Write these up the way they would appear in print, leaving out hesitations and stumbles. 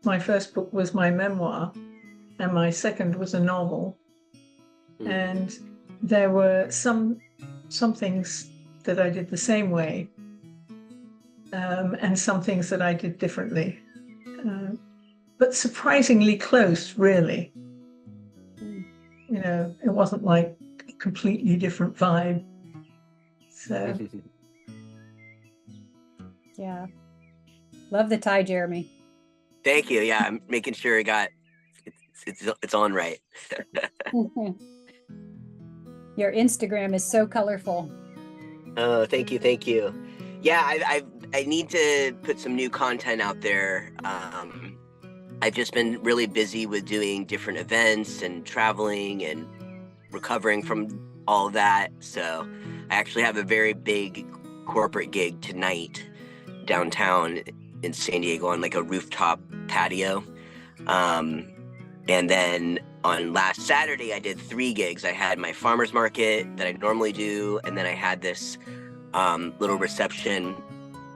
my first book was my memoir, and my second was a novel. And there were some things that I did the same way, and some things that I did differently, but surprisingly close, really. You know, it wasn't like a completely different vibe. So, yeah. Love the tie, Jeremy. Thank you. Yeah, I'm making sure it's on right. Your Instagram is so colorful. Oh, thank you, thank you. Yeah, I need to put some new content out there. I've just been really busy with doing different events and traveling and recovering from all of that. So I actually have a very big corporate gig tonight downtown in San Diego on like a rooftop patio. And then on last Saturday, I did 3 gigs. I had my farmer's market that I normally do, and then I had this little reception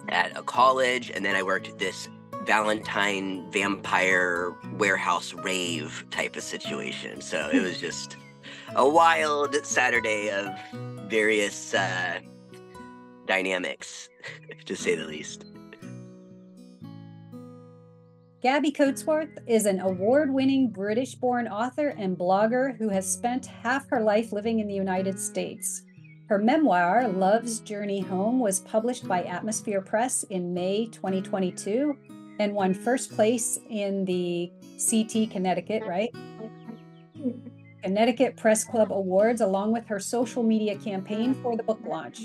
at a college, and then I worked at this Valentine vampire warehouse rave type of situation. So it was just a wild Saturday of various dynamics, to say the least. Gabi Coatsworth is an award-winning British-born author and blogger who has spent half her life living in the United States. Her memoir, Love's Journey Home, was published by Atmosphere Press in May 2022 and won first place in the CT Connecticut, right? Connecticut Press Club Awards, along with her social media campaign for the book launch.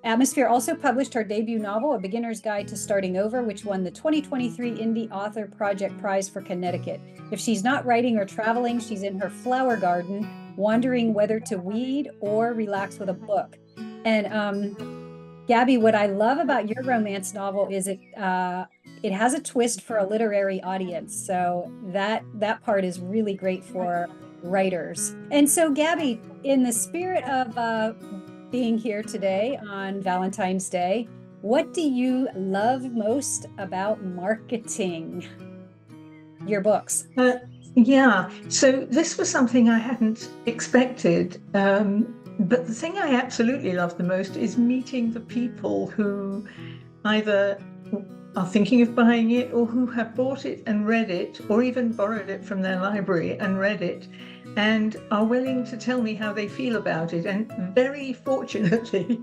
Atmosphere also published her debut novel, A Beginner's Guide to Starting Over, which won the 2023 Indie Author Project Prize for Connecticut. If she's not writing or traveling, she's in her flower garden, wondering whether to weed or relax with a book. And Gabi, what I love about your romance novel is it has a twist for a literary audience. So that part is really great for writers. And so Gabi, in the spirit of being here today on Valentine's Day, what do you love most about marketing your books? Yeah, so this was something I hadn't expected. But the thing I absolutely love the most is meeting the people who either are thinking of buying it or who have bought it and read it, or even borrowed it from their library and read it, and are willing to tell me how they feel about it. And very fortunately,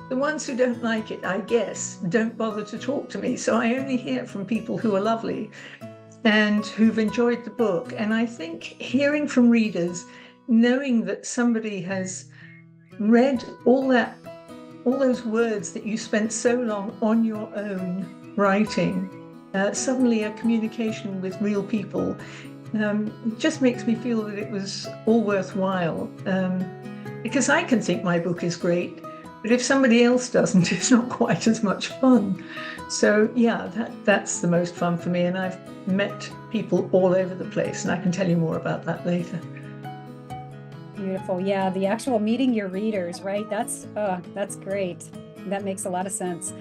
the ones who don't like it, I guess, don't bother to talk to me. So I only hear from people who are lovely and who've enjoyed the book. And I think hearing from readers, knowing that somebody has read all those words that you spent so long on your own writing, suddenly a communication with real people, just makes me feel that it was all worthwhile. Because I can think my book is great, but if somebody else doesn't, it's not quite as much fun. So yeah, that's the most fun for me. And I've met people all over the place, and I can tell you more about that later. Beautiful. Yeah, the actual meeting your readers, right? That's great. That makes a lot of sense.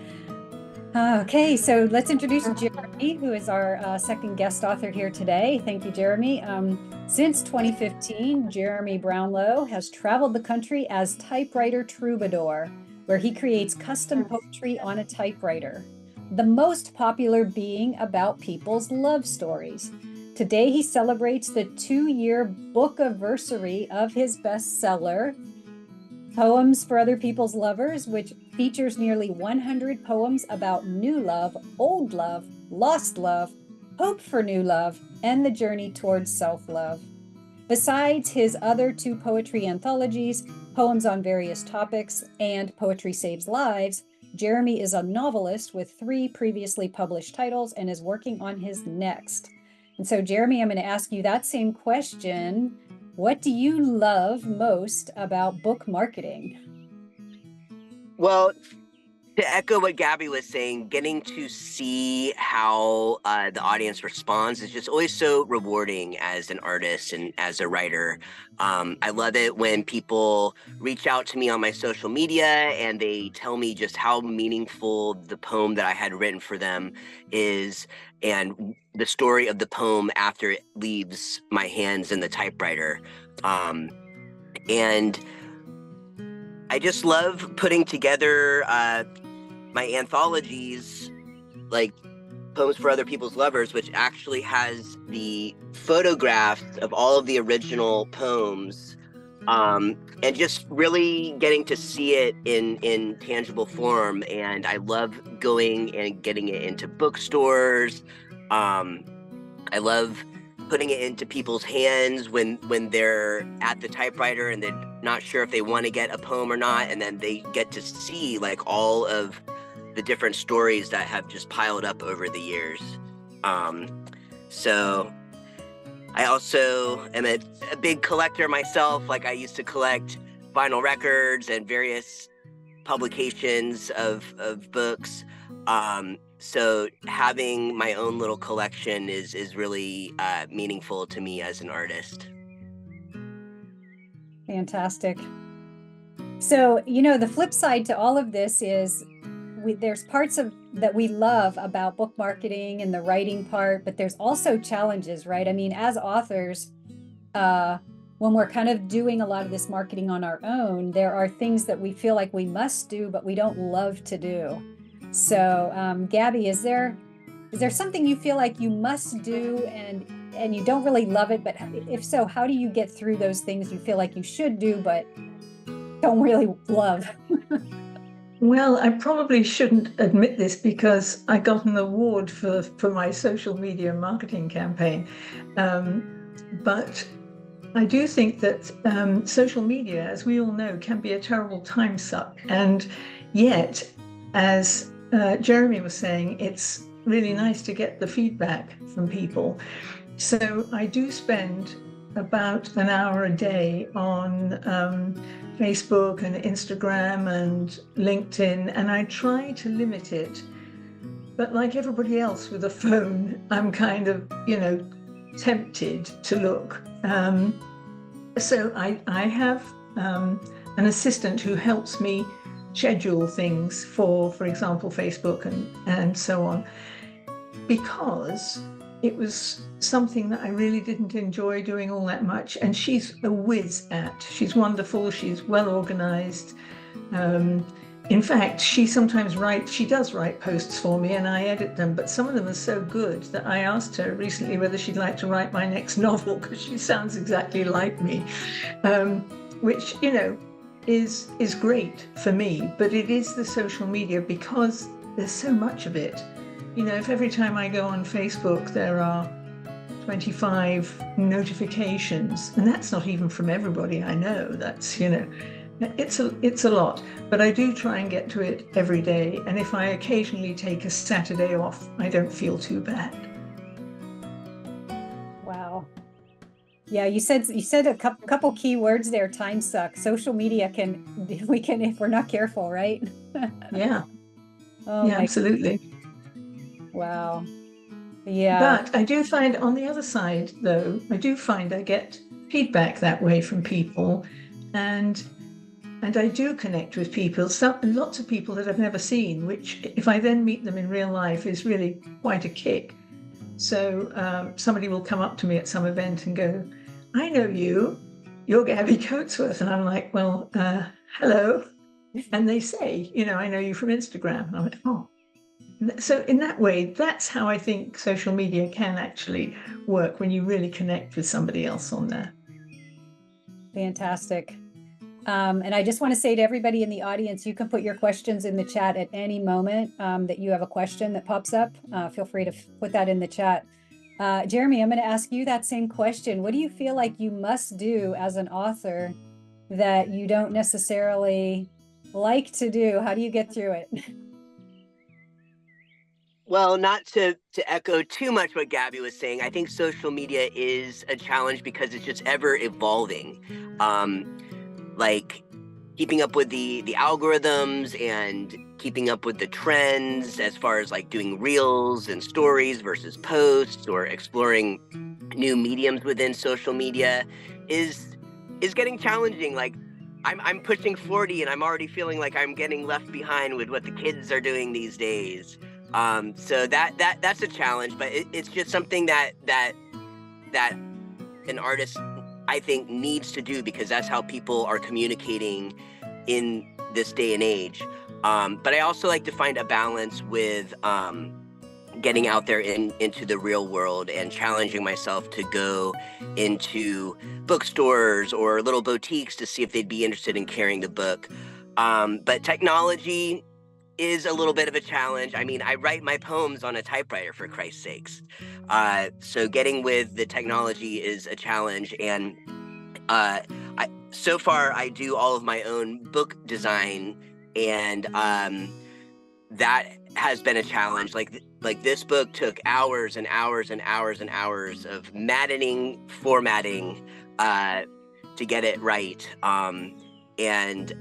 Okay, so let's introduce Jeremy, who is our second guest author here today. Thank you, Jeremy. Since 2015, Jeremy Brownlowe has traveled the country as typewriter troubadour, where he creates custom poetry on a typewriter, the most popular being about people's love stories. Today, he celebrates the 2-year book-iversary of his bestseller, Poems for Other People's Lovers, which features nearly 100 poems about new love, old love, lost love, hope for new love, and the journey towards self-love. Besides his other 2 poetry anthologies, Poems on Various Topics, and Poetry Saves Lives, Jeremy is a novelist with 3 previously published titles and is working on his next. And so, Jeremy, I'm going to ask you that same question. What do you love most about book marketing? Well, To echo what Gabby was saying, getting to see how the audience responds is just always so rewarding as an artist and as a writer. I love it when people reach out to me on my social media and they tell me just how meaningful the poem that I had written for them is, and the story of the poem after it leaves my hands in the typewriter. And I just love putting together my anthologies, like Poems for Other People's Lovers, which actually has the photographs of all of the original poems, and just really getting to see it in tangible form. And I love going and getting it into bookstores. I love putting it into people's hands when they're at the typewriter and they're not sure if they want to get a poem or not, and then they get to see like all of the different stories that have just piled up over the years. So I also am a big collector myself. Like I used to collect vinyl records and various publications of books. So having my own little collection is really meaningful to me as an artist. Fantastic. So, you know, the flip side to all of this is there's parts of that we love about book marketing and the writing part, but there's also challenges, right? I mean, as authors, when we're kind of doing a lot of this marketing on our own, there are things that we feel like we must do, but we don't love to do. So, Gabby, is there something you feel like you must do and you don't really love it, but if so, how do you get through those things you feel like you should do, but don't really love? Well, I probably shouldn't admit this because I got an award for my social media marketing campaign. But I do think that social media, as we all know, can be a terrible time suck. And yet, as Jeremy was saying, it's really nice to get the feedback from people. So I do spend about an hour a day on Facebook and Instagram and LinkedIn, and I try to limit it. But like everybody else with a phone, I'm kind of, tempted to look. So I have an assistant who helps me schedule things for example, Facebook and so on, because it was something that I really didn't enjoy doing all that much. And she's a whiz at. She's wonderful. She's well organized. In fact, she does write posts for me and I edit them, but some of them are so good that I asked her recently whether she'd like to write my next novel, because she sounds exactly like me, which, is great for me. But it is the social media, because there's so much of it. If every time I go on Facebook, there are 25 notifications, and that's not even from everybody I know, that's, it's a lot. But I do try and get to it every day. And if I occasionally take a Saturday off, I don't feel too bad. Wow. Yeah, you said a couple key words there. Time suck. Social media we can if we're not careful, right? Yeah. Oh, yeah, absolutely. Wow. Yeah. But I do find on the other side, though, I get feedback that way from people, and I do connect with people, lots of people that I've never seen, which if I then meet them in real life is really quite a kick. So somebody will come up to me at some event and go, "I know you're Gabi Coatsworth." And I'm like, "Well, hello." And they say, "I know you from Instagram." And I'm like, "Oh." So in that way, that's how I think social media can actually work, when you really connect with somebody else on there. Fantastic. And I just want to say to everybody in the audience, you can put your questions in the chat at any moment that you have a question that pops up. Feel free to put that in the chat. Jeremy, I'm going to ask you that same question. What do you feel like you must do as an author that you don't necessarily like to do? How do you get through it? Well, not to echo too much what Gabby was saying, I think social media is a challenge because it's just ever evolving. Like keeping up with the algorithms and keeping up with the trends as far as like doing reels and stories versus posts or exploring new mediums within social media is getting challenging. Like I'm pushing 40 and I'm already feeling like I'm getting left behind with what the kids are doing these days. So that's a challenge, but it's just something that an artist, I think, needs to do, because that's how people are communicating in this day and age. But I also like to find a balance with getting out there into the real world and challenging myself to go into bookstores or little boutiques to see if they'd be interested in carrying the book. But technology is a little bit of a challenge. I mean, I write my poems on a typewriter, for Christ's sakes. So getting with the technology is a challenge. And so far I do all of my own book design, and that has been a challenge. Like this book took hours and hours and hours and hours of maddening formatting to get it right. And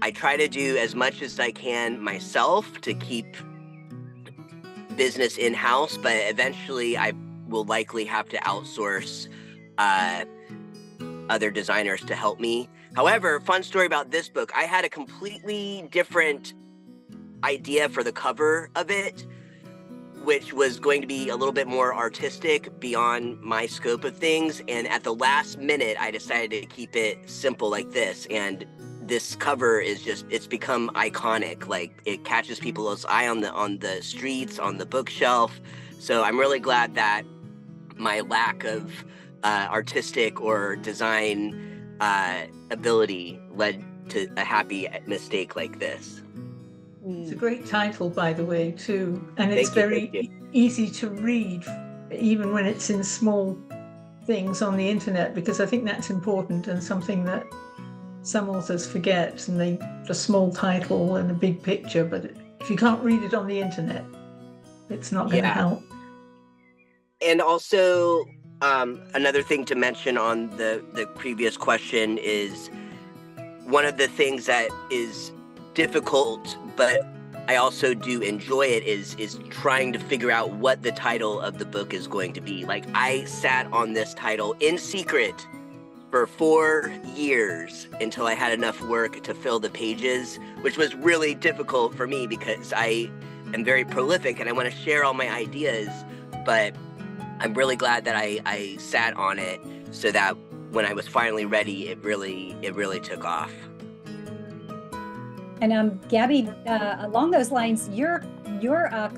I try to do as much as I can myself to keep business in-house, but eventually I will likely have to outsource other designers to help me. However, fun story about this book, I had a completely different idea for the cover of it, which was going to be a little bit more artistic beyond my scope of things. And at the last minute, I decided to keep it simple like this. And this cover is just, it's become iconic. Like, it catches people's eye on the streets, on the bookshelf. So I'm really glad that my lack of artistic or design ability led to a happy mistake like this. It's a great title, by the way, too. And it's Thank you. easy to read, even when it's in small things on the internet, because I think that's important and something that some authors forget, and they a small title and a big picture, but if you can't read it on the internet, it's not going to help. And also, another thing to mention on the previous question is, one of the things that is difficult, but I also do enjoy it, is trying to figure out what the title of the book is going to be. Like, I sat on this title in secret for 4 years until I had enough work to fill the pages, which was really difficult for me because I am very prolific and I want to share all my ideas. But I'm really glad that I sat on it, so that when I was finally ready, it really took off. And Gabi, along those lines, your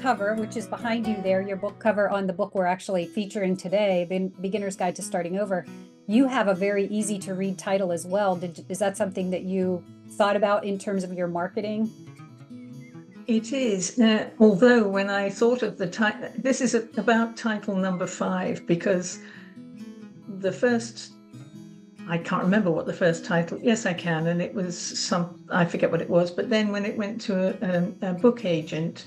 cover, which is behind you there, your book cover on the book we're actually featuring today, Beginner's Guide to Starting Over, you have a very easy to read title as well. Is that something that you thought about in terms of your marketing? It is. Although when I thought of the title, this is about title number 5, because the first, I can't remember what the first title, yes I can, and it was I forget what it was, but then when it went to a book agent,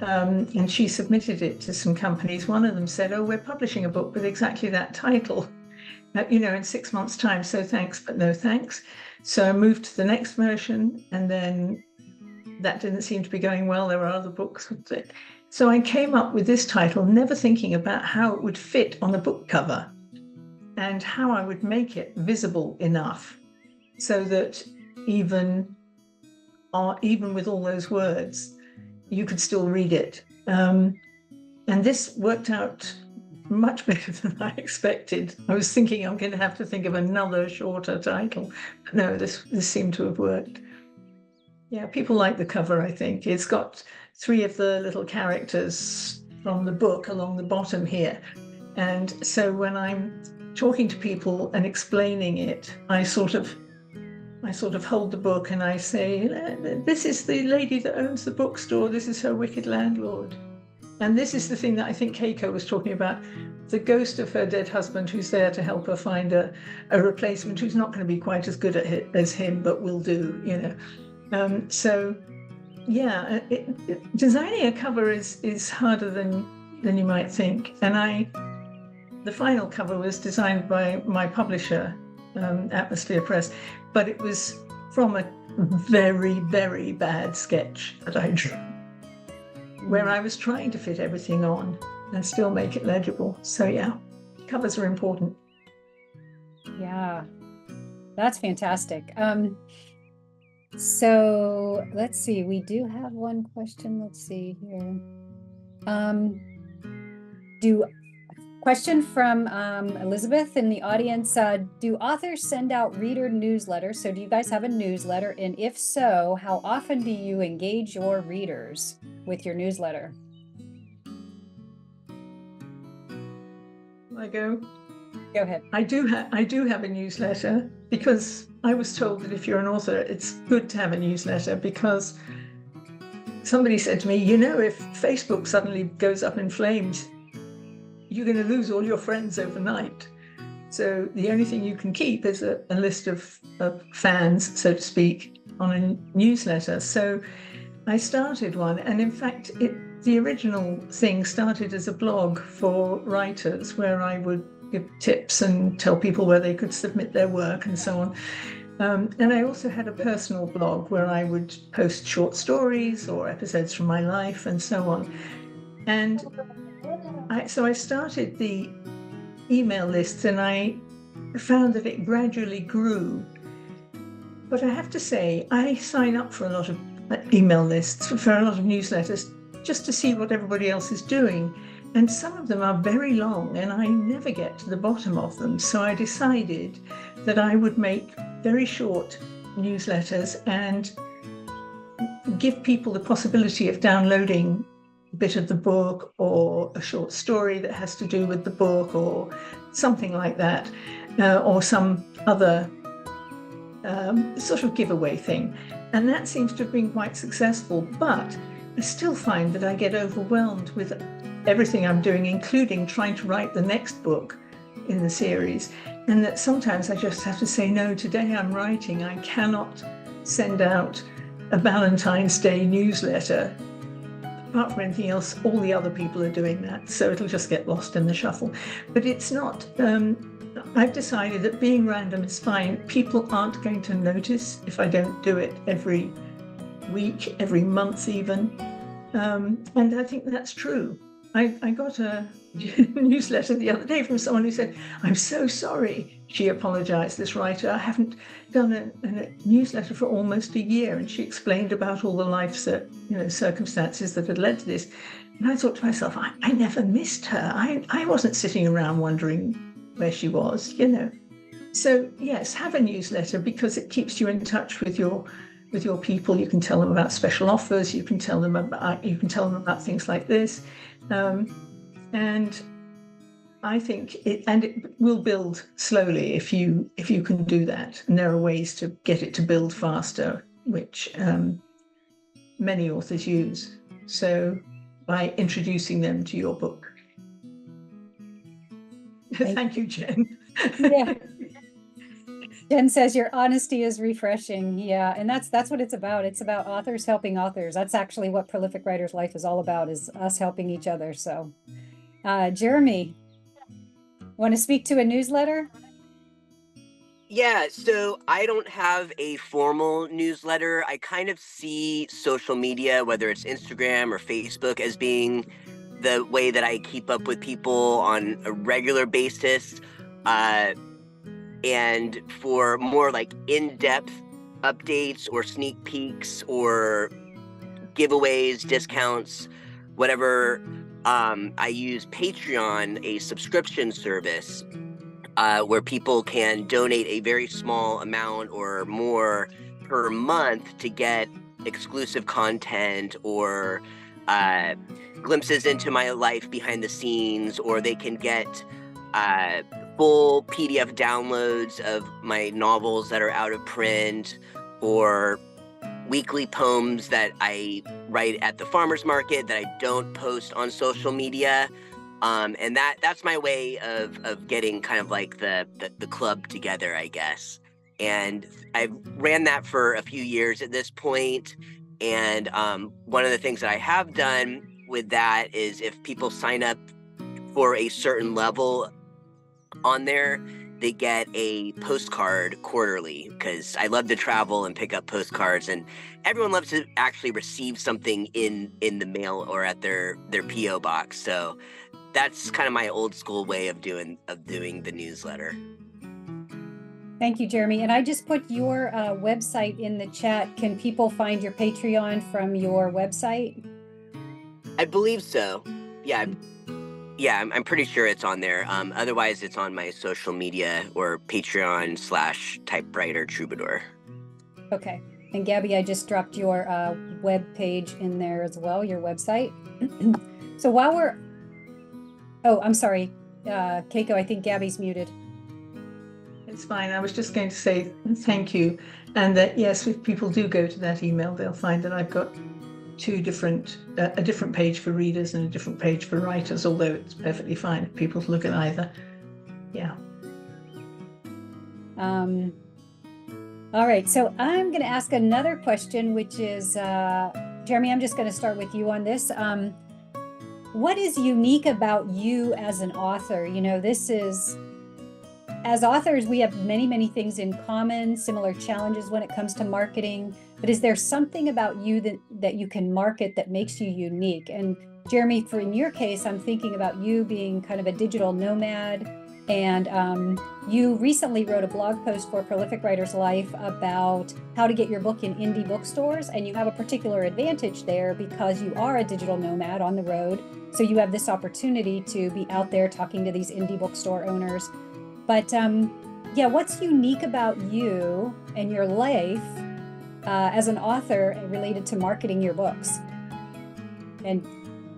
and she submitted it to some companies, one of them said, "Oh, we're publishing a book with exactly that title, in 6 months' time, so thanks, but no thanks." So I moved to the next version, and then that didn't seem to be going well. There were other books with it. So I came up with this title, never thinking about how it would fit on a book cover and how I would make it visible enough so that even with all those words, you could still read it. And this worked out much better than I expected. I was thinking I'm going to have to think of another shorter title. But no, this seemed to have worked. Yeah, people like the cover, I think. It's got 3 of the little characters from the book along the bottom here. And so when I'm talking to people and explaining it, I sort of hold the book and I say, "This is the lady that owns the bookstore. This is her wicked landlord." And this is the thing that I think Keiko was talking about, the ghost of her dead husband who's there to help her find a replacement who's not going to be quite as good at it as him, but will do, So yeah, designing a cover is harder than you might think. And the final cover was designed by my publisher, Atmosphere Press, but it was from a very, very bad sketch that I drew, where I was trying to fit everything on and still make it legible. So yeah, covers are important. Yeah, that's fantastic. So let's see, we do have one question. Let's see here. Question from Elizabeth in the audience. Do authors send out reader newsletters? So do you guys have a newsletter? And if so, how often do you engage your readers with your newsletter? I go ahead. I do have a newsletter, because I was told that if you're an author, it's good to have a newsletter, because somebody said to me, you know, if Facebook suddenly goes up in flames, you're going to lose all your friends overnight. So the only thing you can keep is a list of fans, so to speak, on a newsletter. So I started one, and in fact, the original thing started as a blog for writers, where I would give tips and tell people where they could submit their work and so on. And I also had a personal blog where I would post short stories or episodes from my life and so on. And so I started the email lists, and I found that it gradually grew. But I have to say, I sign up for a lot of email lists, for a lot of newsletters, just to see what everybody else is doing. And some of them are very long, and I never get to the bottom of them. So I decided that I would make very short newsletters and give people the possibility of downloading a bit of the book, or a short story that has to do with the book, or something like that, or some other sort of giveaway thing. And that seems to have been quite successful, but I still find that I get overwhelmed with everything I'm doing, including trying to write the next book in the series. And that sometimes I just have to say, no, today I'm writing. I cannot send out a Valentine's Day newsletter. Apart from anything else, all the other people are doing that. So it'll just get lost in the shuffle. But it's not, I've decided that being random is fine. People aren't going to notice if I don't do it every week, every month even. And I think that's true. I got a newsletter the other day from someone who said, I'm so sorry. She apologized, this writer. I haven't done a newsletter for almost a year. And she explained about all the life circumstances that had led to this. And I thought to myself, I never missed her. I wasn't sitting around wondering where she was, So yes, have a newsletter, because it keeps you in touch with your people. You can tell them about special offers. You can tell them about things like this. And I think it will build slowly if you can do that. And there are ways to get it to build faster, which many authors use. So by introducing them to your book. Thank you, Jen. Yeah. Jen says your honesty is refreshing. Yeah, and that's what it's about. It's about authors helping authors. That's actually what Prolific Writer's Life is all about, is us helping each other. So, Jeremy, want to speak to a newsletter? Yeah, so I don't have a formal newsletter. I kind of see social media, whether it's Instagram or Facebook, as being the way that I keep up with people on a regular basis. And for more like in-depth updates or sneak peeks or giveaways, discounts, whatever, I use Patreon, a subscription service, where people can donate a very small amount or more per month to get exclusive content or glimpses into my life behind the scenes, or they can get full PDF downloads of my novels that are out of print, or weekly poems that I write at the farmer's market that I don't post on social media. And that's my way of getting kind of like the club together, I guess. And I've ran that for a few years at this point. And one of the things that I have done with that is, if people sign up for a certain level on there, they get a postcard quarterly, because I love to travel and pick up postcards, and everyone loves to actually receive something in the mail or at their PO box. So that's kind of my old school way of doing the newsletter. Thank you, Jeremy. And I just put your website in the chat. Can people find your Patreon from your website? I believe so. Yeah. Yeah, I'm pretty sure it's on there. Otherwise, it's on my social media or Patreon/typewriter troubadour. Okay. And Gabi, I just dropped your web page in there as well, your website. So while we're, oh, I'm sorry, Keiko, I think Gabi's muted. It's fine. I was just going to say thank you. And that, yes, if people do go to that email, they'll find that I've got two different, a different page for readers and a different page for writers, although it's perfectly fine if people look at either. Yeah. All right, so I'm going to ask another question, which is, Jeremy, I'm just going to start with you on this. What is unique about you as an author? You know, this is, as authors, we have many, many things in common, similar challenges when it comes to marketing. But is there something about you that you can market that makes you unique? And Jeremy, for in your case, I'm thinking about you being kind of a digital nomad. And you recently wrote a blog post for Prolific Writer's Life about how to get your book in indie bookstores. And you have a particular advantage there because you are a digital nomad on the road. So you have this opportunity to be out there talking to these indie bookstore owners. But yeah, what's unique about you and your life as an author related to marketing your books? And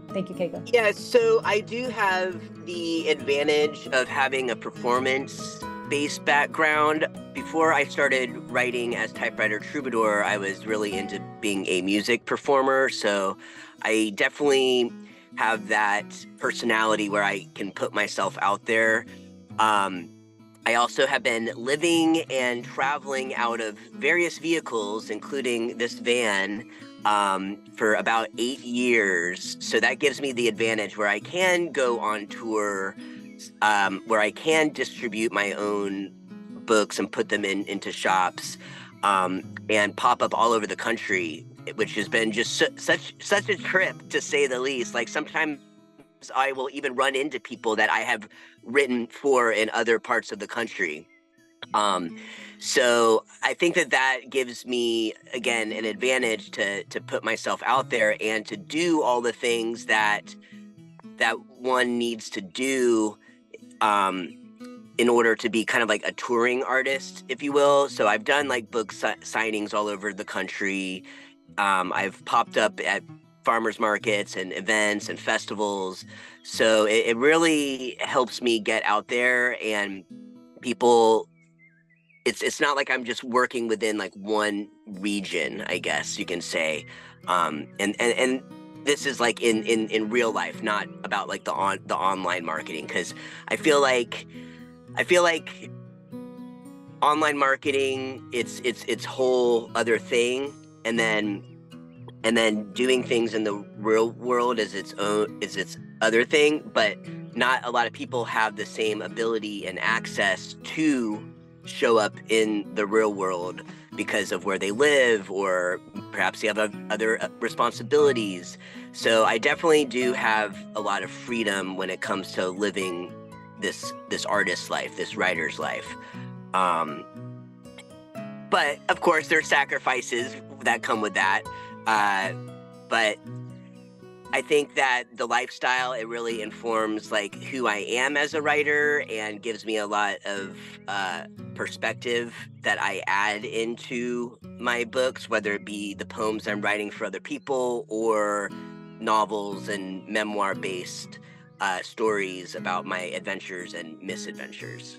thank you, Keiko. Yeah, so I do have the advantage of having a performance-based background. Before I started writing as typewriter troubadour, I was really into being a music performer. So I definitely have that personality where I can put myself out there. I also have been living and traveling out of various vehicles, including this van, for about 8 years. So that gives me the advantage where I can go on tour, where I can distribute my own books and put them into shops, and pop up all over the country, which has been just such a trip, to say the least. Like, sometimes I will even run into people that I have written for in other parts of the country. So I think that gives me, again, an advantage to put myself out there and to do all the things that one needs to do in order to be kind of like a touring artist, if you will. So I've done like book signings all over the country. I've popped up at farmers markets and events and festivals. So it really helps me get out there, and people, it's not like I'm just working within like one region, I guess you can say. And this is like in real life, not about like the online marketing, because I feel like online marketing, it's whole other thing, and then doing things in the real world is its other thing. But not a lot of people have the same ability and access to show up in the real world because of where they live, or perhaps they have other responsibilities. So I definitely do have a lot of freedom when it comes to living this artist's life, this writer's life. But of course, there's sacrifices that come with that. But I think that the lifestyle, it really informs like who I am as a writer, and gives me a lot of perspective that I add into my books, whether it be the poems I'm writing for other people or novels and memoir-based stories about my adventures and misadventures.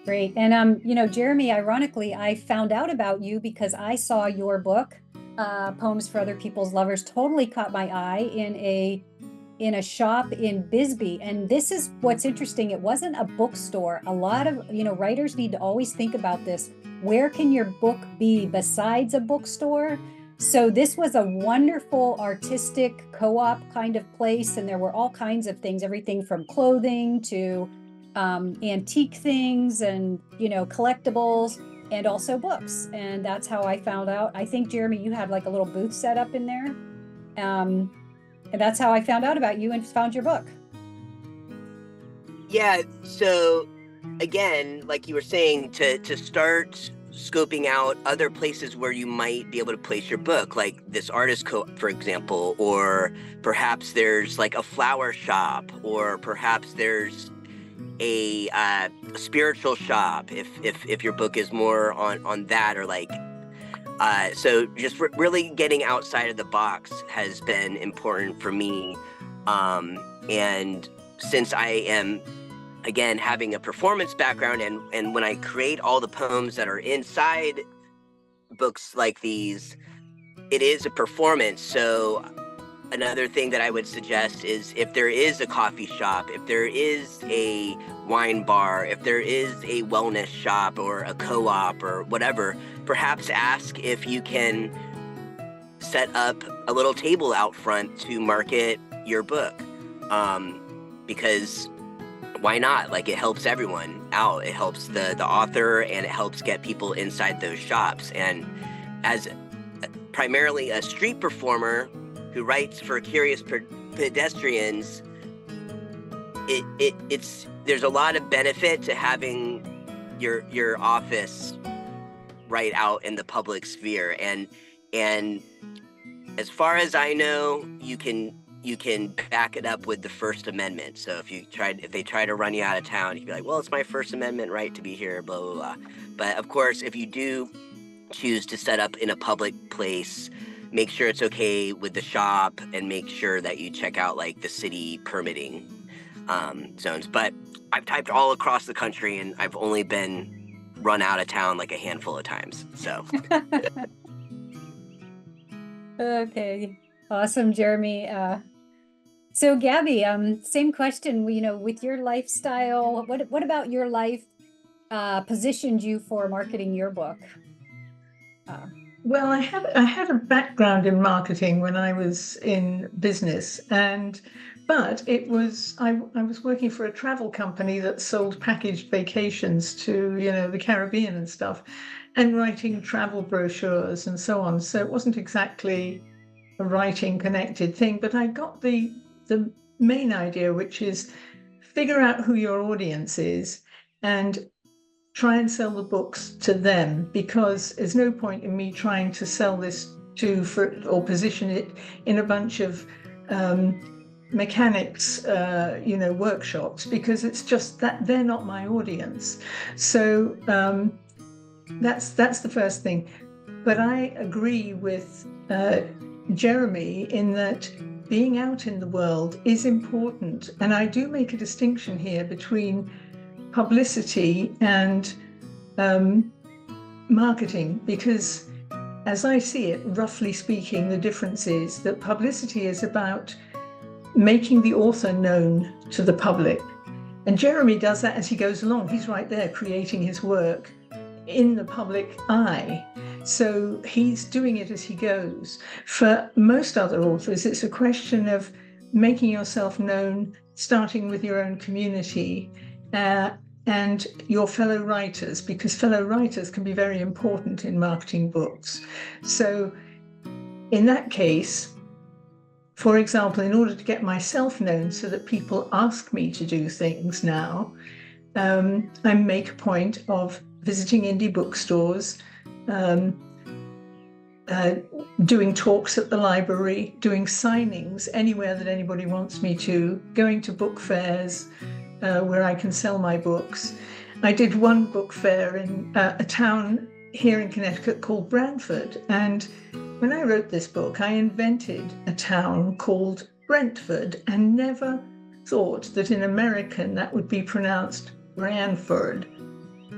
Great. And, you know, Jeremy, ironically, I found out about you because I saw your book, Poems for Other People's Lovers, totally caught my eye in a shop in Bisbee. And this is what's interesting. It wasn't a bookstore. A lot of, you know, writers need to always think about this. Where can your book be besides a bookstore? So this was a wonderful artistic co-op kind of place. And there were all kinds of things, everything from clothing to antique things and, collectibles, and also books. And that's how I found out. I think, Jeremy, you had like a little booth set up in there. And that's how I found out about you and found your book. Yeah, so again, like you were saying, to start scoping out other places where you might be able to place your book, like this artist co-op, for example, or perhaps there's like a flower shop, or perhaps there's a spiritual shop if your book is more on that, or like so just really getting outside of the box has been important for me, and since I am again having a performance background, and when I create all the poems that are inside books like these, it is a performance. So another thing that I would suggest is, if there is a coffee shop, if there is a wine bar, if there is a wellness shop or a co-op or whatever, perhaps ask if you can set up a little table out front to market your book. Because why not? Like, it helps everyone out. It helps the author, and it helps get people inside those shops. And as primarily a street performer who writes for curious pedestrians, it's there's a lot of benefit to having your office right out in the public sphere. And as far as I know, you can back it up with the First Amendment. So if they try to run you out of town, you can be like, well, it's my First Amendment right to be here, blah, blah, blah. But of course, if you do choose to set up in a public place, make sure it's okay with the shop, and make sure that you check out like the city permitting zones. But I've typed all across the country, and I've only been run out of town like a handful of times. So. Okay. Awesome, Jeremy. So Gabi, same question, with your lifestyle, what about your life positioned you for marketing your book? Well, I had a background in marketing when I was in business, but I was working for a travel company that sold packaged vacations to, the Caribbean and stuff, and writing travel brochures and so on. So it wasn't exactly a writing connected thing, but I got the main idea, which is figure out who your audience is and try and sell the books to them, because there's no point in me trying to sell this or position it in a bunch of mechanics, workshops, because it's just that they're not my audience. So that's the first thing. But I agree with Jeremy in that being out in the world is important, and I do make a distinction here between publicity and marketing, because as I see it, roughly speaking, the difference is that publicity is about making the author known to the public, and Jeremy does that as he goes along. He's right there creating his work in the public eye, so he's doing it as he goes. For most other authors, it's a question of making yourself known, starting with your own community and your fellow writers, because fellow writers can be very important in marketing books. So in that case, for example, in order to get myself known so that people ask me to do things now, I make a point of visiting indie bookstores, doing talks at the library, doing signings anywhere that anybody wants me to, going to book fairs where I can sell my books. I did one book fair in a town here in Connecticut called Brantford, and when I wrote this book, I invented a town called Brentford and never thought that in American that would be pronounced Branford.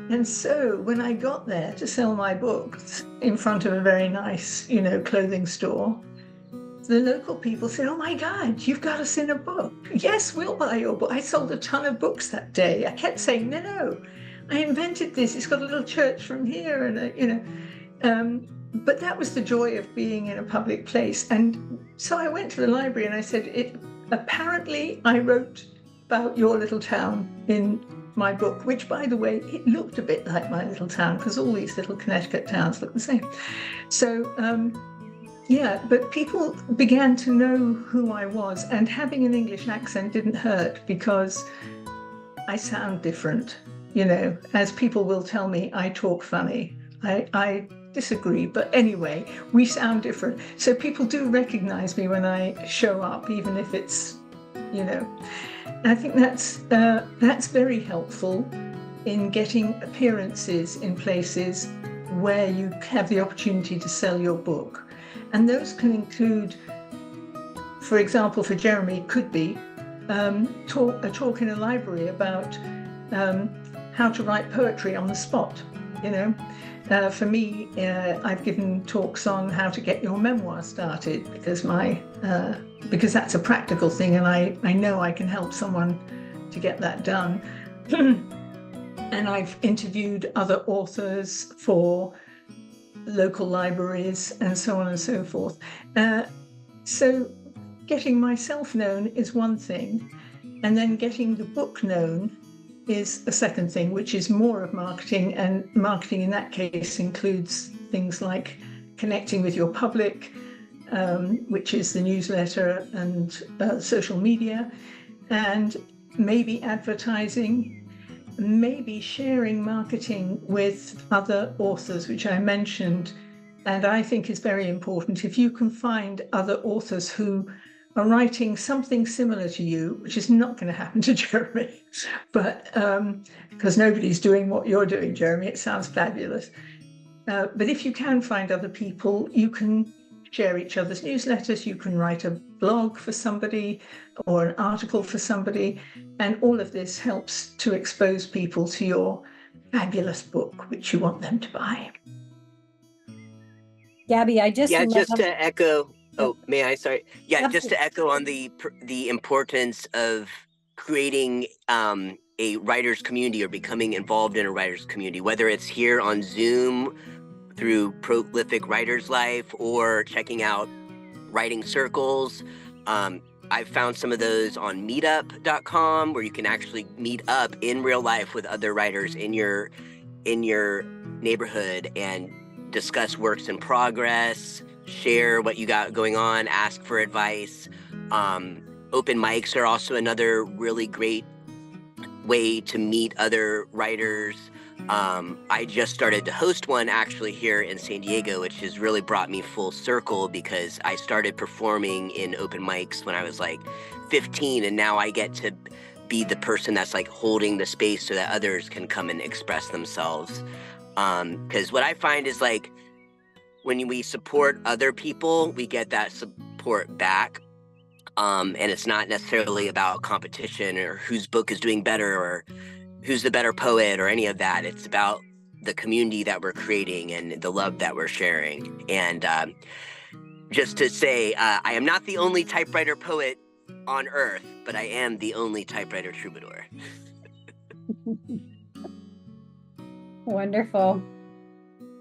And so when I got there to sell my books in front of a very nice, clothing store, the local people said, "Oh my God, you've got us in a book. Yes, we'll buy your book." I sold a ton of books that day. I kept saying, no, I invented this. It's got a little church from here, and but that was the joy of being in a public place. And so I went to the library and I said, apparently I wrote about your little town in my book, which, by the way, it looked a bit like my little town, because all these little Connecticut towns look the same. So, yeah, but people began to know who I was, and having an English accent didn't hurt because I sound different. You know, as people will tell me, I talk funny. I disagree, but anyway, we sound different. So people do recognize me when I show up, even if it's, you know. I think that's very helpful in getting appearances in places where you have the opportunity to sell your book. And those can include, for example, for Jeremy, it could be a talk in a library about how to write poetry on the spot, you know. For me, I've given talks on how to get your memoir started because that's a practical thing, and I know I can help someone to get that done. And I've interviewed other authors for local libraries and so on and so forth. So getting myself known is one thing, and then getting the book known is a second thing, which is more of marketing, and marketing in that case includes things like connecting with your public, which is the newsletter and social media, and maybe advertising, maybe sharing marketing with other authors, which I mentioned, and I think is very important. If you can find other authors who are writing something similar to you, which is not going to happen to Jeremy, but because nobody's doing what you're doing, Jeremy, it sounds fabulous. But if you can find other people, you can share each other's newsletters, you can write a blog for somebody or an article for somebody, and all of this helps to expose people to your fabulous book, which you want them to buy. Gabi, I just love... just to echo. Oh, may I? Sorry. Yeah, Absolutely. just to echo on the importance of creating a writers community or becoming involved in a writers community, whether it's here on Zoom through Prolific Writers Life or checking out writing circles. I've found some of those on meetup.com where you can actually meet up in real life with other writers in your neighborhood and discuss works in progress, share what you got going on, ask for advice. Open mics are also another really great way to meet other writers. I just started to host one actually here in San Diego, which has really brought me full circle because I started performing in open mics when I was like 15, and now I get to be the person that's like holding the space so that others can come and express themselves. Because what I find is like when we support other people, we get that support back. And it's not necessarily about competition or whose book is doing better or who's the better poet or any of that. It's about the community that we're creating and the love that we're sharing. And just to say, I am not the only typewriter poet on earth, but I am the only typewriter troubadour. Wonderful.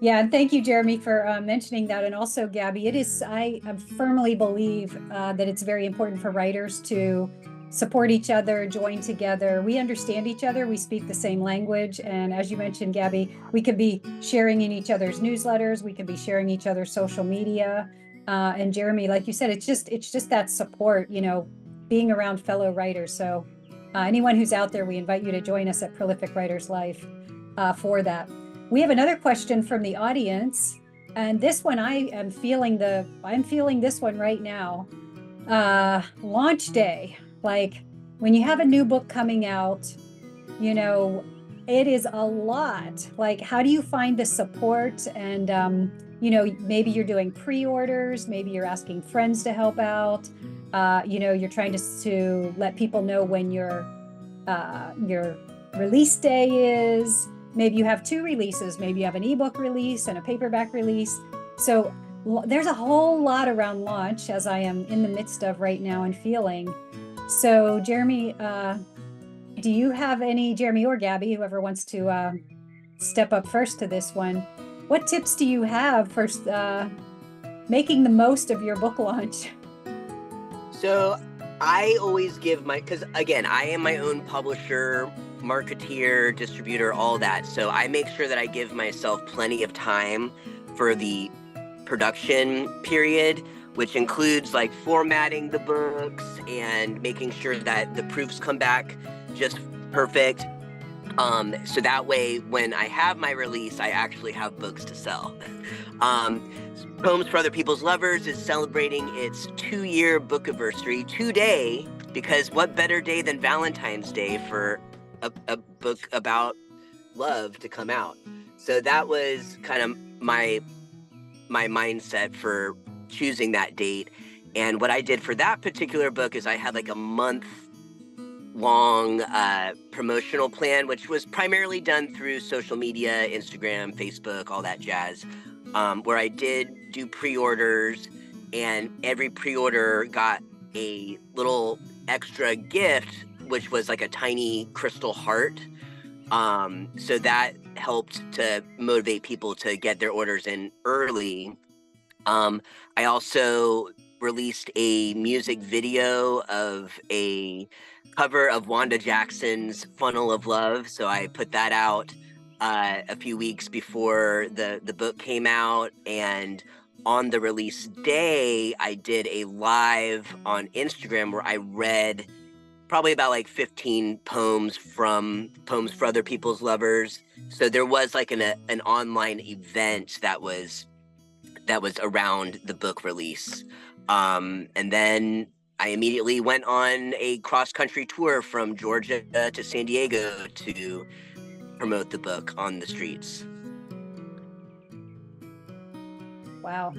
Yeah, and thank you, Jeremy, for mentioning that. And also, Gabi, I firmly believe that it's very important for writers to support each other, join together. We understand each other. We speak the same language. And as you mentioned, Gabi, we could be sharing in each other's newsletters. We could be sharing each other's social media. And Jeremy, like you said, it's just that support, you know, being around fellow writers. So anyone who's out there, we invite you to join us at Prolific Writers Life for that. We have another question from the audience, and this one I'm feeling this one right now. Launch day, like when you have a new book coming out, you know, it is a lot. Like, how do you find the support? And you know, maybe you're doing pre-orders, maybe you're asking friends to help out. You know, you're trying to let people know when your release day is. Maybe you have two releases. Maybe you have an ebook release and a paperback release. So there's a whole lot around launch, as I am in the midst of right now and feeling. So Jeremy, do you have any, Jeremy or Gabi, whoever wants to step up first to this one, what tips do you have for making the most of your book launch? So I always give because again, I am my own publisher marketeer, distributor, all that. So I make sure that I give myself plenty of time for the production period, which includes like formatting the books and making sure that the proofs come back just perfect. So that way, when I have my release, I actually have books to sell. Poems for Other People's Lovers is celebrating its 2-year book anniversary today, because what better day than Valentine's Day for a book about love to come out? So that was kind of my mindset for choosing that date. And what I did for that particular book is I had like a month long promotional plan, which was primarily done through social media, Instagram, Facebook, all that jazz, where I did do pre-orders, and every pre-order got a little extra gift, which was like a tiny crystal heart. So that helped to motivate people to get their orders in early. I also released a music video of a cover of Wanda Jackson's Funnel of Love. So I put that out a few weeks before the book came out. And on the release day, I did a live on Instagram where I read probably about like 15 poems for Other People's Lovers. So there was like an online event that was around the book release. And then I immediately went on a cross-country tour from Georgia to San Diego to promote the book on the streets. Wow.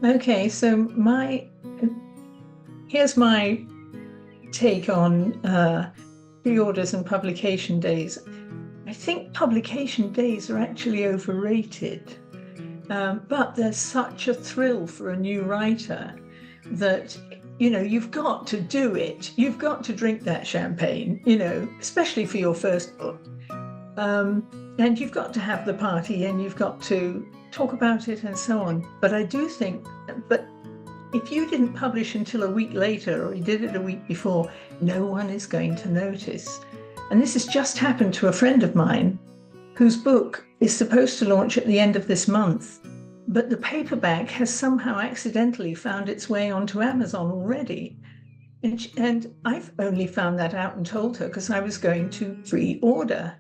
Okay, so here's my take on pre-orders and publication days. I think publication days are actually overrated, but there's such a thrill for a new writer that, you know, you've got to do it. You've got to drink that champagne, you know, especially for your first book. And you've got to have the party, and you've got to talk about it and so on. But I do think, but if you didn't publish until a week later, or you did it a week before, no one is going to notice. And this has just happened to a friend of mine whose book is supposed to launch at the end of this month, but the paperback has somehow accidentally found its way onto Amazon already. And I've only found that out and told her because I was going to pre-order.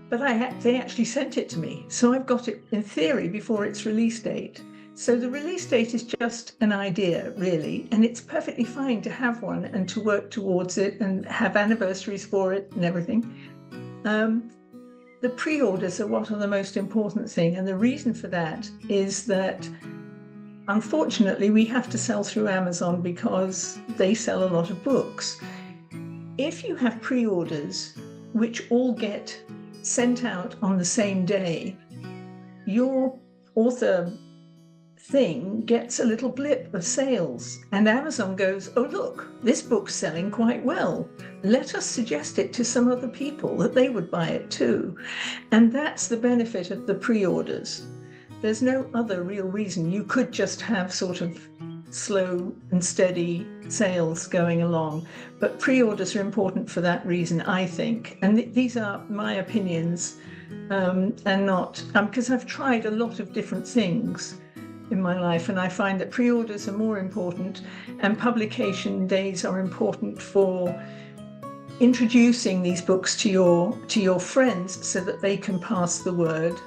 But they actually sent it to me. So I've got it in theory before its release date. So the release date is just an idea, really. And it's perfectly fine to have one and to work towards it and have anniversaries for it and everything. The pre-orders are what are the most important thing. And the reason for that is that, unfortunately, we have to sell through Amazon because they sell a lot of books. If you have pre-orders, which all get sent out on the same day, your author thing gets a little blip of sales, and Amazon goes, oh look, this book's selling quite well, let us suggest it to some other people that they would buy it too. And that's the benefit of the pre-orders. There's no other real reason. You could just have sort of slow and steady sales going along, but pre-orders are important for that reason, I think. And these are my opinions, and not because I've tried a lot of different things in my life, and I find that pre-orders are more important, and publication days are important for introducing these books to your friends so that they can pass the word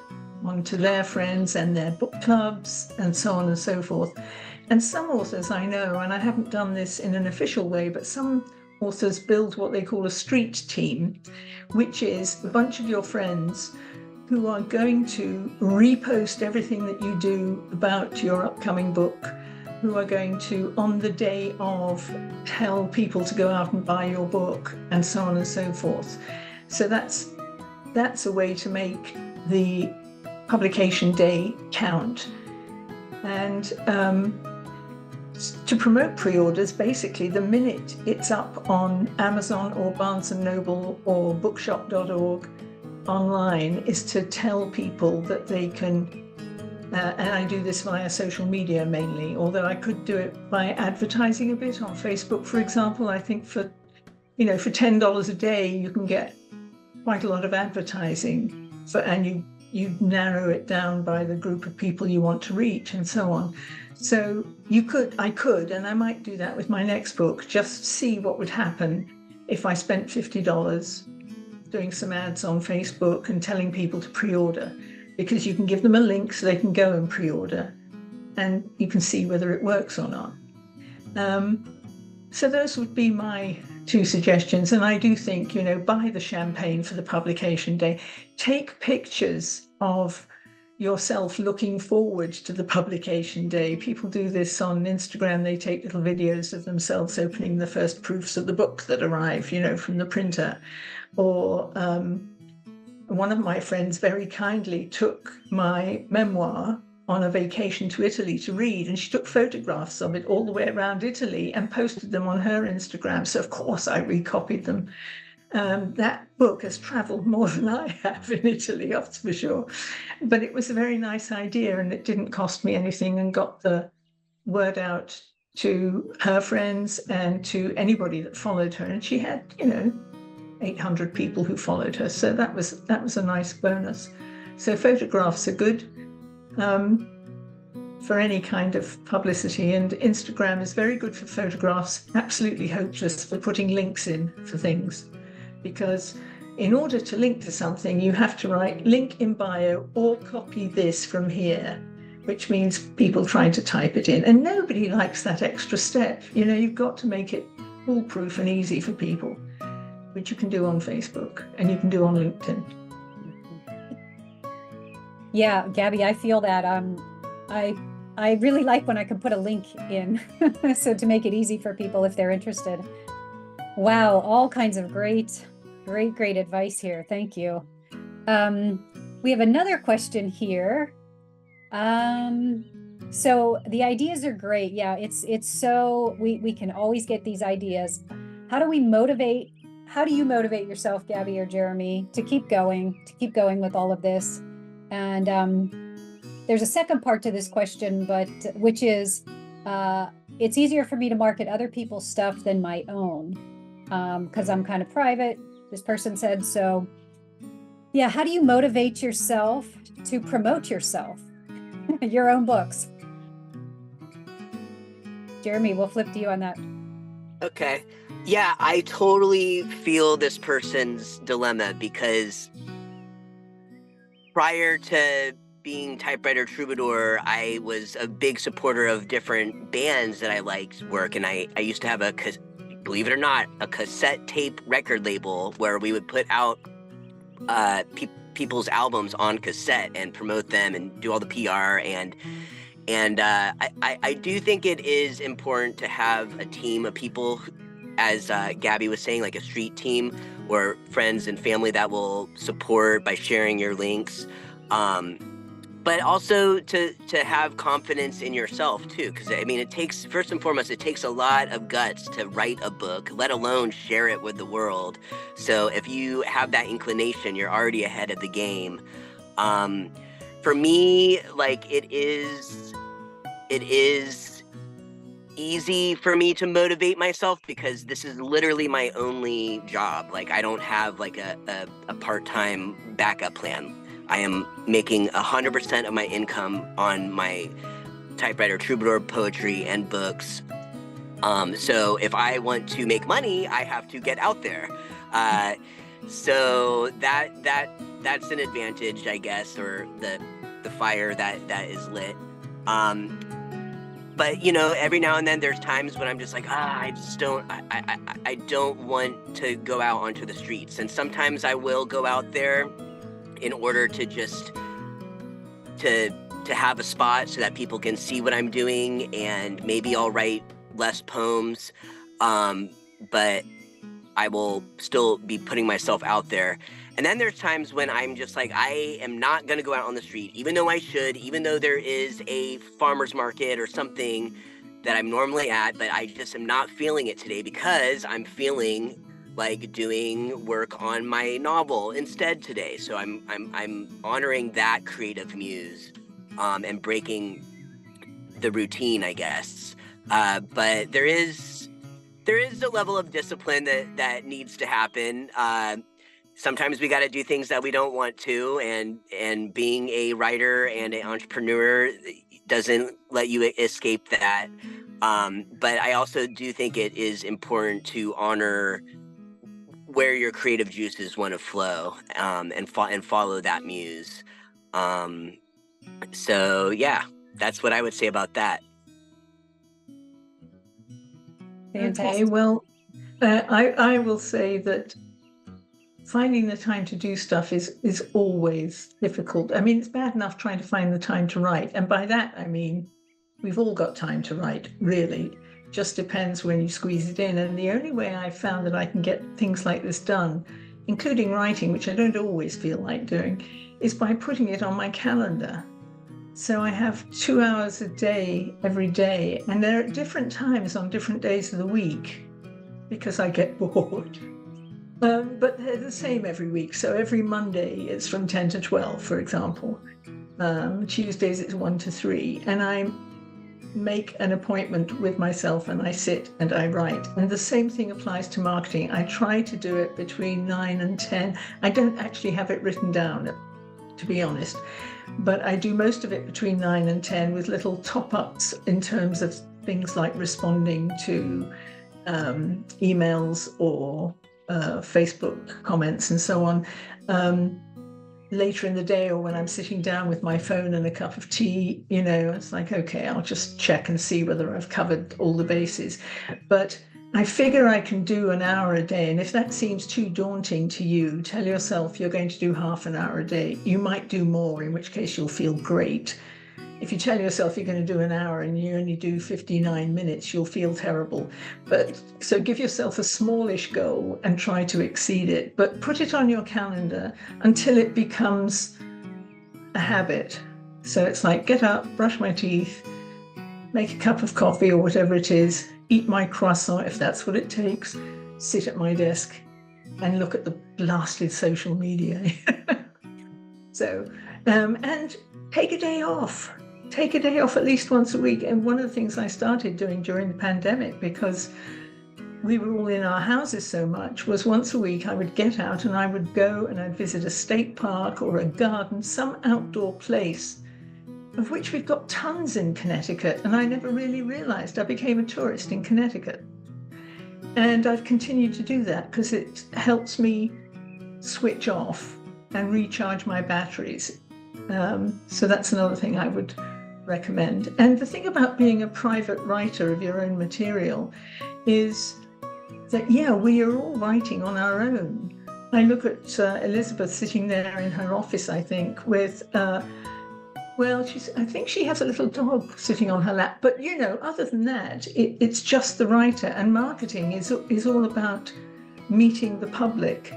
on to their friends and their book clubs and so on and so forth. And some authors I know, and I haven't done this in an official way, but some authors build what they call a street team, which is a bunch of your friends who are going to repost everything that you do about your upcoming book, who are going to, on the day of, tell people to go out and buy your book, and so on and so forth. So that's a way to make the publication day count. And to promote pre-orders, basically the minute it's up on Amazon or Barnes & Noble or bookshop.org online is to tell people that they can, and I do this via social media mainly, although I could do it by advertising a bit on Facebook, for example. I think for for $10 a day, you can get quite a lot of advertising, and you narrow it down by the group of people you want to reach and so on. So I could, and I might do that with my next book, just see what would happen if I spent $50 doing some ads on Facebook and telling people to pre-order, because you can give them a link so they can go and pre-order, and you can see whether it works or not. So those would be my 2 suggestions. And I do think, buy the champagne for the publication day. Take pictures of yourself looking forward to the publication day. People do this on Instagram. They take little videos of themselves opening the first proofs of the book that arrive, from the printer. Or one of my friends very kindly took my memoir on a vacation to Italy to read, and she took photographs of it all the way around Italy and posted them on her Instagram. So of course I recopied them. That book has traveled more than I have in Italy, that's for sure. But it was a very nice idea, and it didn't cost me anything, and got the word out to her friends and to anybody that followed her. And she had, 800 people who followed her. So that was a nice bonus. So photographs are good for any kind of publicity, and Instagram is very good for photographs, absolutely hopeless for putting links in for things, because in order to link to something, you have to write link in bio or copy this from here, which means people trying to type it in, and nobody likes that extra step. You've got to make it foolproof and easy for people, which you can do on Facebook and you can do on LinkedIn. Yeah, Gabi, I feel that. I really like when I can put a link in, so to make it easy for people if they're interested. Wow, all kinds of great advice here. Thank you. We have another question here. So the ideas are great. Yeah, it's so we can always get these ideas. How do you motivate yourself, Gabi or Jeremy, to keep going with all of this? And there's a second part to this question, which is, it's easier for me to market other people's stuff than my own, because I'm kind of private, this person said. So yeah, how do you motivate yourself to promote yourself, your own books? Jeremy, we'll flip to you on that. Okay. Yeah, I totally feel this person's dilemma, because prior to being Typewriter Troubadour, I was a big supporter of different bands that I liked work. And I used to have believe it or not, a cassette tape record label where we would put out people's albums on cassette and promote them and do all the PR. And I do think it is important to have a team of people, as Gabi was saying, like a street team or friends and family that will support by sharing your links. But also to have confidence in yourself too, because it takes, first and foremost, it takes a lot of guts to write a book, let alone share it with the world. So if you have that inclination, you're already ahead of the game. For me, like it is easy for me to motivate myself because this is literally my only job. Like I don't have like a part-time backup plan. I am making 100% of my income on my Typewriter Troubadour poetry and books. So if I want to make money, I have to get out there. So that's an advantage, I guess, or the fire that is lit. But every now and then there's times when I'm just like, I don't want to go out onto the streets. And sometimes I will go out there in order to just to have a spot so that people can see what I'm doing, and maybe I'll write less poems, but I will still be putting myself out there. And then there's times when I'm just like, I am not going to go out on the street, even though I should, even though there is a farmer's market or something that I'm normally at, but I just am not feeling it today because I'm feeling like doing work on my novel instead today. So I'm honoring that creative muse, and breaking the routine, I guess. But there is there is a level of discipline that needs to happen. Sometimes we got to do things that we don't want to, and being a writer and an entrepreneur doesn't let you escape that. But I also do think it is important to honor where your creative juices want to flow, and follow that muse. So yeah, that's what I would say about that. Fantastic. Okay, well, I will say that finding the time to do stuff is always difficult. I mean, it's bad enough trying to find the time to write. And by that, I mean, we've all got time to write, really. Just depends when you squeeze it in. And the only way I've found that I can get things like this done, including writing, which I don't always feel like doing, is by putting it on my calendar. So I have 2 hours a day, every day, and they're at different times on different days of the week because I get bored. But they're the same every week. So every Monday it's from 10 to 12, for example. Tuesdays it's 1 to 3. And I make an appointment with myself and I sit and I write. And the same thing applies to marketing. I try to do it between 9 and 10. I don't actually have it written down, to be honest. But I do most of it between 9 and 10 with little top-ups in terms of things like responding to emails or Facebook comments and so on. Later in the day, or when I'm sitting down with my phone and a cup of tea, you know, it's like, okay, I'll just check and see whether I've covered all the bases. But I figure I can do an hour a day. And if that seems too daunting to you, tell yourself you're going to do half an hour a day. You might do more, in which case you'll feel great. If you tell yourself you're going to do an hour and you only do 59 minutes, you'll feel terrible. But so give yourself a smallish goal and try to exceed it, but put it on your calendar until it becomes a habit. So it's like, get up, brush my teeth, make a cup of coffee or whatever it is, eat my croissant if that's what it takes, sit at my desk and look at the blasted social media. So, and take a day off. Take a day off at least once a week. And one of the things I started doing during the pandemic, because we were all in our houses so much, was once a week I would get out and I would go and I'd visit a state park or a garden, some outdoor place, of which we've got tons in Connecticut. And I never really realized I became a tourist in Connecticut. And I've continued to do that because it helps me switch off and recharge my batteries. So that's another thing I would recommend. And the thing about being a private writer of your own material is that, yeah, we are all writing on our own. I look at Elizabeth sitting there in her office, I think, with, I think she has a little dog sitting on her lap. But, you know, other than that, it's just the writer. And marketing is all about meeting the public.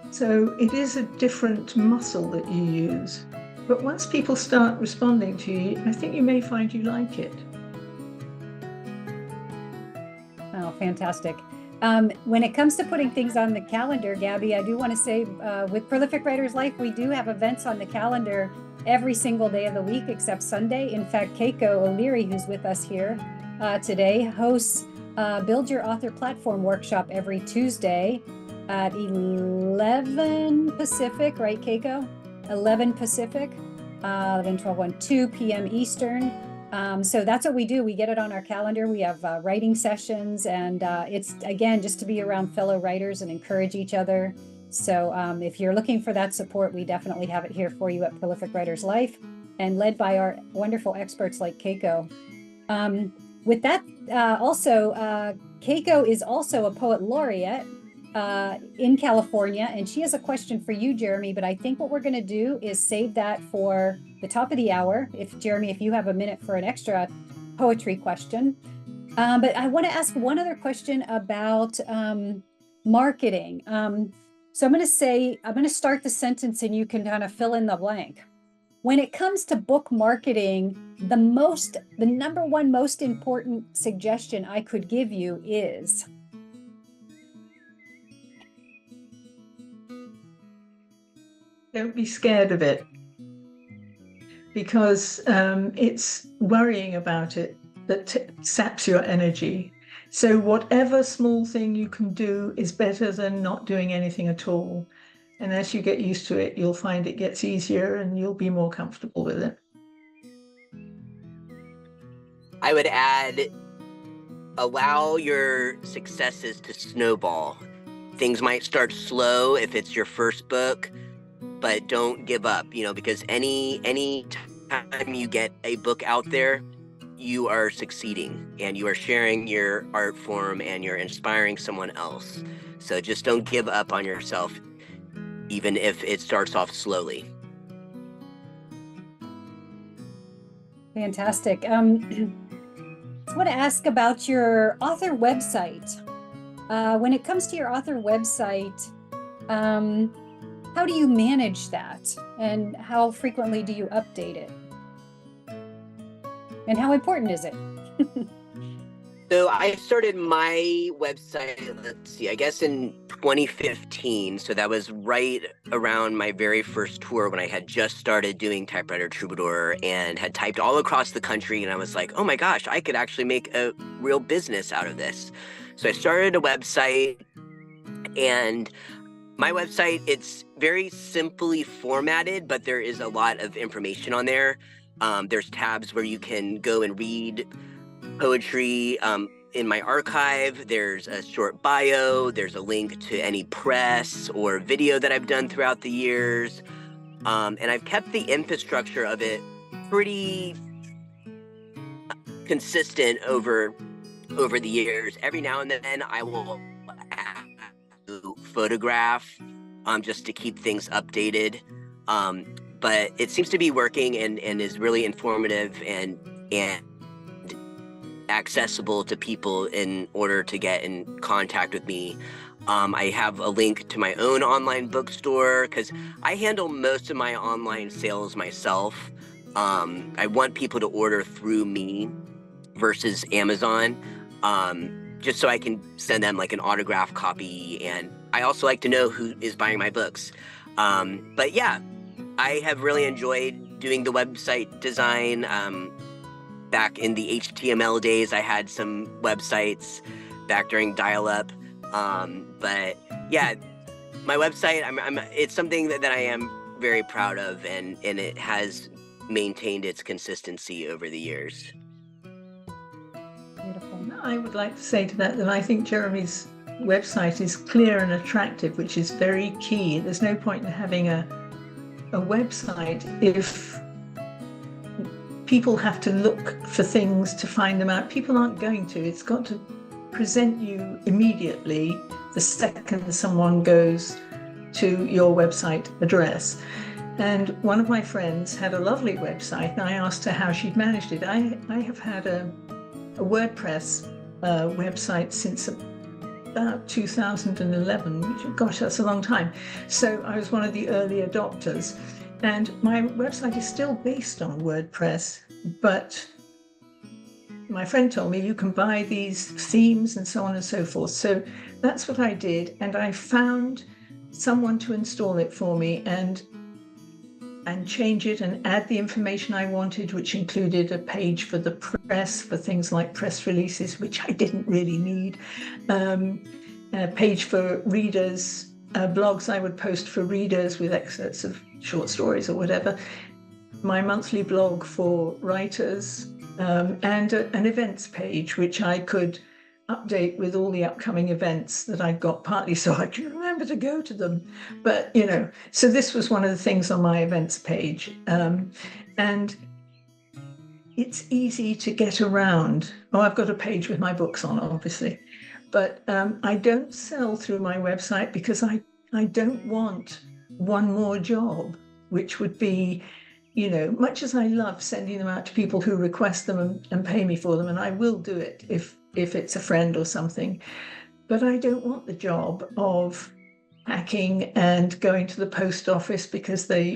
So it is a different muscle that you use. But once people start responding to you, I think you may find you like it. Oh, fantastic. When it comes to putting things on the calendar, Gabi, I do want to say with Prolific Writers Life, we do have events on the calendar every single day of the week except Sunday. In fact, Keiko O'Leary, who's with us here today, hosts Build Your Author Platform workshop every Tuesday at 11 Pacific, right, Keiko? 11 Pacific, 11, 12, 1, 2 p.m. Eastern. So that's what we do. We get it on our calendar. We have writing sessions, and it's, again, just to be around fellow writers and encourage each other. So if you're looking for that support, we definitely have it here for you at Prolific Writers Life, and led by our wonderful experts like Keiko. With that, also, Keiko is also a poet laureate in California, and she has a question for you, Jeremy, but I think what we're going to do is save that for the top of the hour. If Jeremy, if you have a minute for an extra poetry question. But I want to ask one other question about marketing. So I'm going to start the sentence and you can kind of fill in the blank. When it comes to book marketing, the number one most important suggestion I could give you is? Don't be scared of it, because it's worrying about it that saps your energy. So whatever small thing you can do is better than not doing anything at all. And as you get used to it, you'll find it gets easier and you'll be more comfortable with it. I would add, allow your successes to snowball. Things might start slow if it's your first book, but don't give up, because any time you get a book out there, you are succeeding and you are sharing your art form and you're inspiring someone else. So just don't give up on yourself, even if it starts off slowly. Fantastic. I want to ask about your author website. When it comes to your author website, how do you manage that? And how frequently do you update it? And how important is it? So I started my website, let's see, I guess in 2015. So that was right around my very first tour when I had just started doing Typewriter Troubadour and had typed all across the country. And I was like, oh my gosh, I could actually make a real business out of this. So I started a website, and my website, it's very simply formatted, but there is a lot of information on there. There's tabs where you can go and read poetry in my archive. There's a short bio. There's a link to any press or video that I've done throughout the years. And I've kept the infrastructure of it pretty consistent over the years. Every now and then I will add a photograph just to keep things updated. But it seems to be working and is really informative and accessible to people in order to get in contact with me. I have a link to my own online bookstore because I handle most of my online sales myself. I want people to order through me versus Amazon, just so I can send them like an autographed copy. And I also like to know who is buying my books. But yeah, I have really enjoyed doing the website design. Back in the HTML days, I had some websites back during dial-up. But yeah, my website, it's something that I am very proud of, and it has maintained its consistency over the years. Beautiful. I would like to say to that I think Jeremy's website is clear and attractive, which is very key. There's no point in having a website if people have to look for things to find them out. People aren't going to. It's got to present you immediately the second someone goes to your website address. And one of my friends had a lovely website, and I asked her how she'd managed it. I have had a WordPress website since about 2011, which, gosh, that's a long time. So I was one of the early adopters. And my website is still based on WordPress, but my friend told me you can buy these themes and so on and so forth. So that's what I did. And I found someone to install it for me and change it and add the information I wanted, which included a page for the press, for things like press releases, which I didn't really need, a page for readers, blogs I would post for readers with excerpts of short stories or whatever, my monthly blog for writers, and an events page, which I could update with all the upcoming events that I got, partly so I can remember to go to them. But, so this was one of the things on my events page. And it's easy to get around. Oh, I've got a page with my books on, obviously. But I don't sell through my website because I don't want one more job, which would be, much as I love sending them out to people who request them and pay me for them, and I will do it if it's a friend or something, but I don't want the job of packing and going to the post office because they,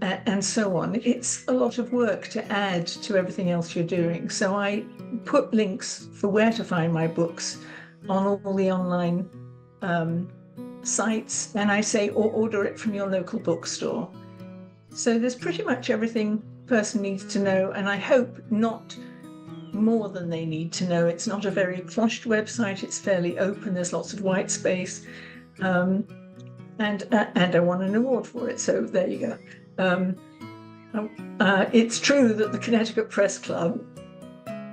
and so on. It's a lot of work to add to everything else you're doing. So I put links for where to find my books on all the online sites, and I say, or order it from your local bookstore. So there's pretty much everything a person needs to know, and I hope not more than they need to know. It's not a very crushed website. It's fairly open. There's lots of white space. And I won an award for it. So there you go. It's true that the Connecticut Press Club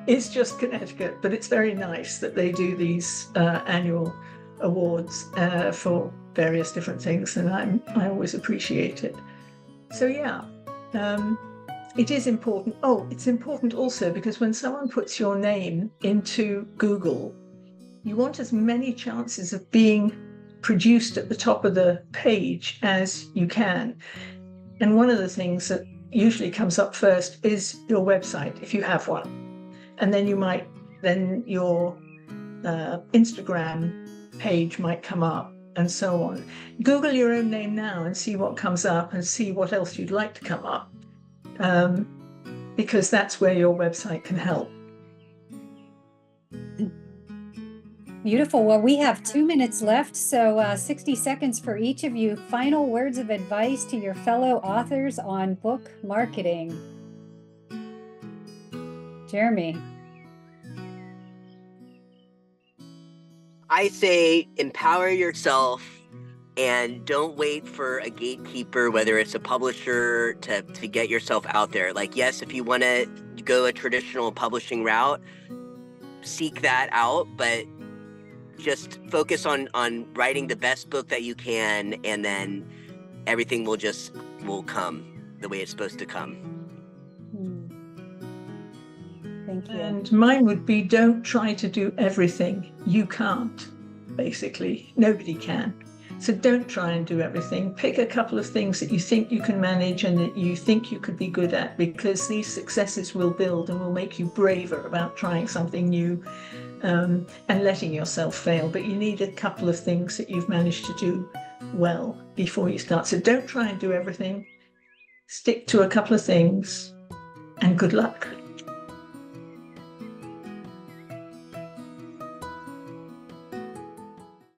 is just Connecticut, but it's very nice that they do these annual awards for various different things, and I always appreciate it. So yeah, it is important. Oh, it's important also because when someone puts your name into Google, you want as many chances of being produced at the top of the page as you can. And one of the things that usually comes up first is your website, if you have one. And then your Instagram page might come up, and so on. Google your own name now and see what comes up and see what else you'd like to come up, because that's where your website can help. Beautiful. Well, we have 2 minutes left, so 60 seconds for each of you. Final words of advice to your fellow authors on book marketing. Jeremy. I say empower yourself and don't wait for a gatekeeper, whether it's a publisher, to get yourself out there. Like, yes, if you want to go a traditional publishing route, seek that out, but just focus on writing the best book that you can, and then everything will come the way it's supposed to come. Thank you. And mine would be, don't try to do everything. You can't, basically. Nobody can. So don't try and do everything. Pick a couple of things that you think you can manage and that you think you could be good at, because these successes will build and will make you braver about trying something new and letting yourself fail. But you need a couple of things that you've managed to do well before you start. So don't try and do everything. Stick to a couple of things, and good luck.